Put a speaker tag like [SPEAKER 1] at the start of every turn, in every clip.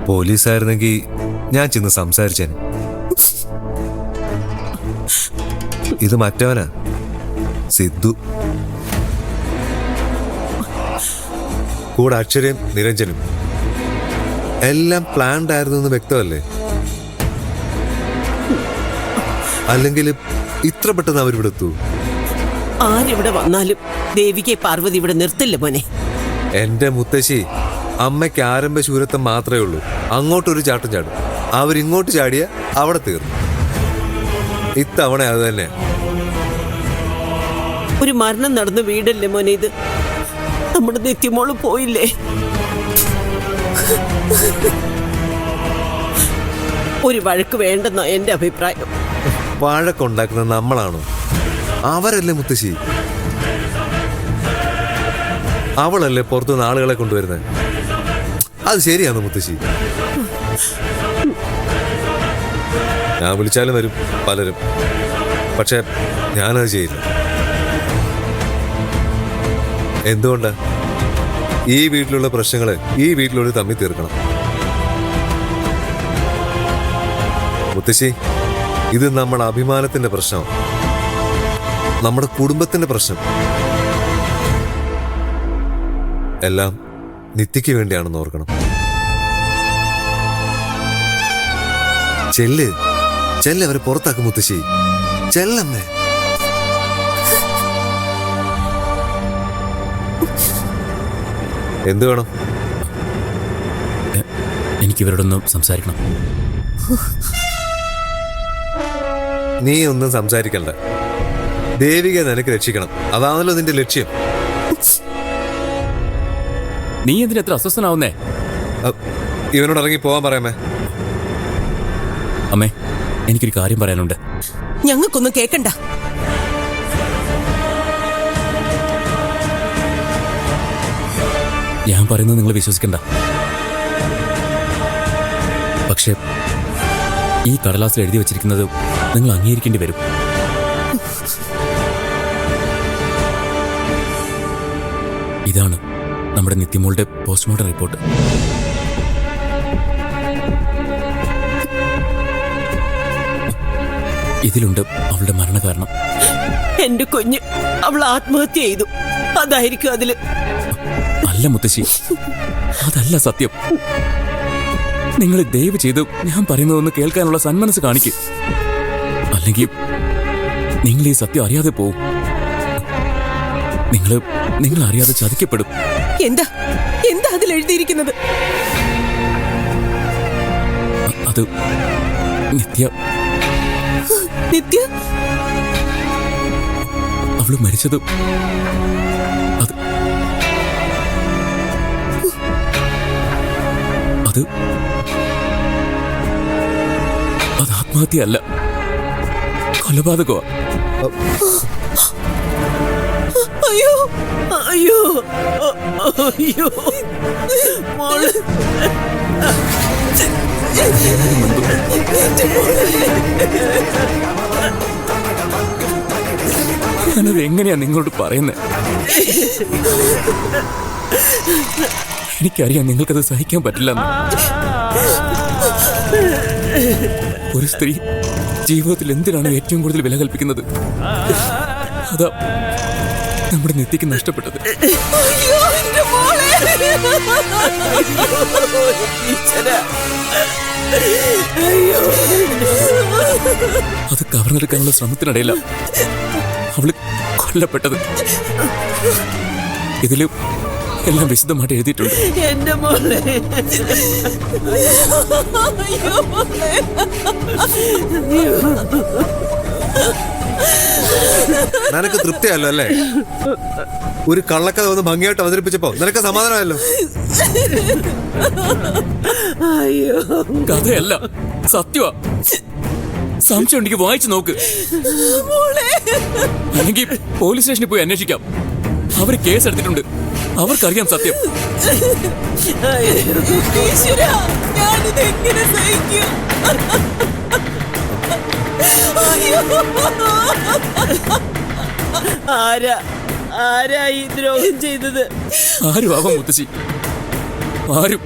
[SPEAKER 1] പോലീസായിരുന്നെങ്കിൽ ഞാൻ ചെന്ന് സംസാരിച്ചേനെ. ഇത് മറ്റവനാ, സിദ്ധു. കൂടെ അക്ഷരയും നിരഞ്ജനും. എല്ലാം പ്ലാൻഡ് ആയിരുന്നു എന്ന് വ്യക്തമല്ലേ? അല്ലെങ്കിൽ ഇത്ര പെട്ടെന്ന് അവരിവിടെ എത്തൂ?
[SPEAKER 2] ആരിവിടെ വന്നാലും ദേവികെ പാർവതി ഇവിടെ നിർത്തില്ല മോനെ.
[SPEAKER 1] എന്റെ മുത്തശ്ശി, അമ്മയ്ക്ക് ആരംഭ ശൂരത്വം മാത്രമേ ഉള്ളൂ. അങ്ങോട്ടൊരു ചാട്ടം ചാടും, അവരിങ്ങോട്ട് ചാടിയ അവിടെ തീർന്നു. ഇത്തവണ അത് തന്നെ.
[SPEAKER 2] ഒരു മരണം നടന്ന വീടല്ലേ മോനെ ഇത്. നമ്മുടെ നിത്യമോള് പോയില്ലേ? ഒരു വഴക്ക് വേണ്ടെന്ന എന്റെ അഭിപ്രായം.
[SPEAKER 1] വഴക്കുണ്ടാക്കുന്നത് നമ്മളാണോ? അവരല്ലേ മുത്തശ്ശി. അവളല്ലേ പുറത്തുനിന്ന് ആളുകളെ കൊണ്ടുവരുന്നത്. അത് ശരിയാണോ മുത്തശ്ശി? ഞാൻ വിളിച്ചാലും വരും പലരും, പക്ഷെ ഞാനത് ചെയ്യില്ല. എന്തുകൊണ്ടാ? ഈ വീട്ടിലുള്ള പ്രശ്നങ്ങള് ഈ വീട്ടിലുള്ള തമ്മിൽ തീർക്കണം. മുത്തശ്ശി, ഇത് നമ്മുടെ അഭിമാനത്തിന്റെ പ്രശ്നമാണ്, നമ്മുടെ കുടുംബത്തിന്റെ പ്രശ്നം. എല്ലാം നിത്യയ്ക്ക് വേണ്ടിയാണെന്ന് ഓർക്കണം. ചെല്ല് അവരെ പുറത്താക്കും മുത്തശ്ശി. ചെല്ലമ്മേ. എന്തു വേണം?
[SPEAKER 3] എനിക്കിവരോടൊന്നും സംസാരിക്കണം.
[SPEAKER 1] നീ ഒന്നും സംസാരിക്കണ്ട. ദേവിക നിനക്ക് രക്ഷിക്കണം, അതാണല്ലോ നിന്റെ ലക്ഷ്യം.
[SPEAKER 3] നീ എന്തിനാ എത്ര അസ്വസ്ഥനാവുന്നേ?
[SPEAKER 1] ഇവനോട് ഇറങ്ങി പോവാൻ പറയാമേ.
[SPEAKER 3] അമ്മേ, എനിക്കൊരു കാര്യം പറയാനുണ്ട്.
[SPEAKER 2] ഞങ്ങൾക്കൊന്നും കേക്കണ്ട.
[SPEAKER 3] ഞാൻ പറയുന്നത് നിങ്ങൾ വിശ്വസിക്കണ്ട. പക്ഷെ ഈ കടലാസിൽ എഴുതി വച്ചിരിക്കുന്നത് നിങ്ങൾ അംഗീകരിക്കേണ്ടി വരും. ഇതാണ് നമ്മുടെ നിത്യമോളുടെ പോസ്റ്റ്മോർട്ടം റിപ്പോർട്ട്. ഇതിലുണ്ട് അവളുടെ മരണകാരണം.
[SPEAKER 2] എന്റെ കുഞ്ഞ് അവൾ ആത്മഹത്യ ചെയ്തു, അതായിരിക്കും അതില്.
[SPEAKER 3] അല്ല മുത്തശ്ശി, അതല്ല സത്യം. നിങ്ങൾ ദയവ് ചെയ്ത് ഞാൻ പറയുന്നതൊന്ന് കേൾക്കാനുള്ള സന്മനസ് കാണിക്കും. അല്ലെങ്കിൽ നിങ്ങൾ ഈ സത്യം അറിയാതെ പോവും. നിങ്ങൾ അറിയാതെ ചതിക്കപ്പെടും.
[SPEAKER 2] എന്താ അതിൽ എഴുതിയിരിക്കുന്നത്?
[SPEAKER 3] അത് നിത്യ അവള് മരിച്ചത് അത് ആത്മഹത്യയല്ല, കൊലപാതകോ.
[SPEAKER 2] അയ്യോ അയ്യോ അയ്യോ മോള്.
[SPEAKER 3] ഞാനത് എങ്ങനെയാ നിങ്ങളോട് പറയുന്നത്? എനിക്കറിയാം നിങ്ങൾക്കത് സഹിക്കാൻ പറ്റില്ല. ഒരു സ്ത്രീ ജീവിതത്തിൽ എന്തിനാണ് ഏറ്റവും കൂടുതൽ വില കൽപ്പിക്കുന്നത്? അതാ നമ്മുടെ നിത്യക്ക് നഷ്ടപ്പെട്ടത്. അത് കവർന്നെടുക്കാനുള്ള ശ്രമത്തിനിടയില അവള് കൊല്ലപ്പെട്ടത്. ഇതില് എല്ലാം വിശദമായിട്ട് എഴുതിയിട്ടുണ്ട്.
[SPEAKER 2] എന്റെ മോളെ,
[SPEAKER 1] നിനക്ക് തൃപ്തിയല്ലോ അല്ലേ? ഒരു കള്ളക്കഥ വന്ന് ഭംഗിയായിട്ട് അവതരിപ്പിച്ചപ്പോ നിനക്ക് സമാധാനമല്ലോ.
[SPEAKER 2] അയ്യോ,
[SPEAKER 3] കഥയല്ല, സത്യമാ. സംശയം ഉണ്ടെങ്കിൽ വായിച്ചു നോക്ക്. അല്ലെങ്കിൽ പോലീസ് സ്റ്റേഷനിൽ പോയി അന്വേഷിക്കാം. അവര് കേസ് എടുത്തിട്ടുണ്ട്, അവർക്കറിയാം സത്യം.
[SPEAKER 2] ഞാനിതെങ്ങനെ സഹിക്കും? ആരാ ഈ ദ്രോഹം ചെയ്തത്?
[SPEAKER 3] ആരും ആവാം മുത്തശ്ശി, ആരും.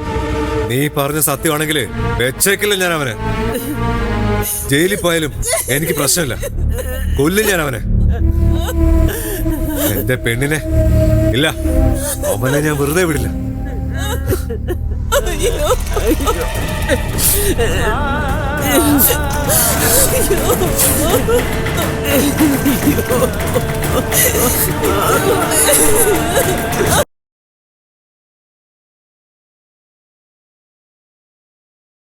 [SPEAKER 1] നീ പറഞ്ഞ സത്യമാണെങ്കിൽ വെച്ചേക്കില്ല ഞാൻ അവനെ. ജയിലിൽ പോയാലും എനിക്ക് പ്രശ്നമില്ല, കൊല്ലും ഞാൻ അവനെ. എന്റെ പെണ്ണിനെ ഇല്ല, അവനെ ഞാൻ വെറുതെ വിടില്ല.
[SPEAKER 2] അയ്യോ